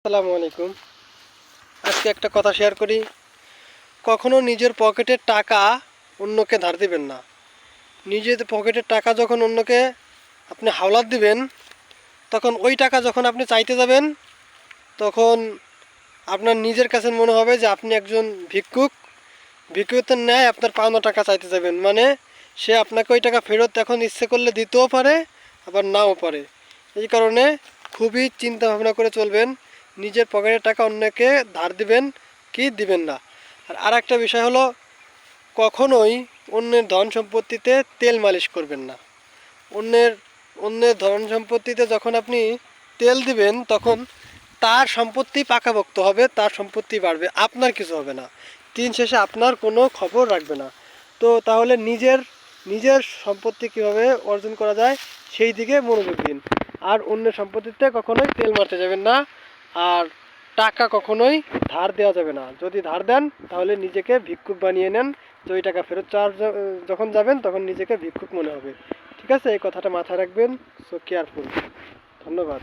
আসসালামু আলাইকুম। আজকে একটা কথা শেয়ার করি। কখনো নিজের পকেটের টাকা অন্যকে ধার দিবেন না। নিজের পকেটের টাকা যখন অন্যকে আপনি হাওলাত দিবেন, তখন ওই টাকা যখন আপনি চাইতে যাবেন, তখন আপনার নিজের কাছে মনে হবে যে আপনি একজন ভিক্ষুক। ভিক্ষুকের ন্যায় আপনার পাওনা টাকা চাইতে যাবেন, মানে সে আপনাকে ওই টাকা ফেরত এখন ইচ্ছে করলে দিতেও পারে, আবার নাও পারে। এই কারণে খুবই চিন্তা ভাবনা করে চলবেন। নিজের পকেটের টাকা অন্যকে ধার দিবেন কি দিবেন না। আর একটা বিষয় হলো, কখনোই অন্যের ধন সম্পত্তিতে তেল মালিশ করবেন না। অন্যের অন্যের ধন সম্পত্তিতে যখন আপনি তেল দিবেন, তখন তার সম্পত্তি পাকাপোক্ত হবে, তার সম্পত্তি বাড়বে, আপনার কিছু হবে না। দিন শেষে আপনার কোনো খবর রাখবে না। তো তাহলে নিজের নিজের সম্পত্তি কীভাবে অর্জন করা যায় সেই দিকে মনোযোগ দিন। আর অন্যের সম্পত্তিতে কখনোই তেল মারতে যাবেন না। আর টাকা কখনোই ধার দেওয়া যাবে না। যদি ধার দেন তাহলে নিজেকে ভিক্ষুক বানিয়ে নেন, যে ওই টাকা ফেরত চাওয়ার যখন যাবেন তখন নিজেকে ভিক্ষুক মনে হবে। ঠিক আছে, এই কথাটা মাথায় রাখবেন। So careful. ধন্যবাদ।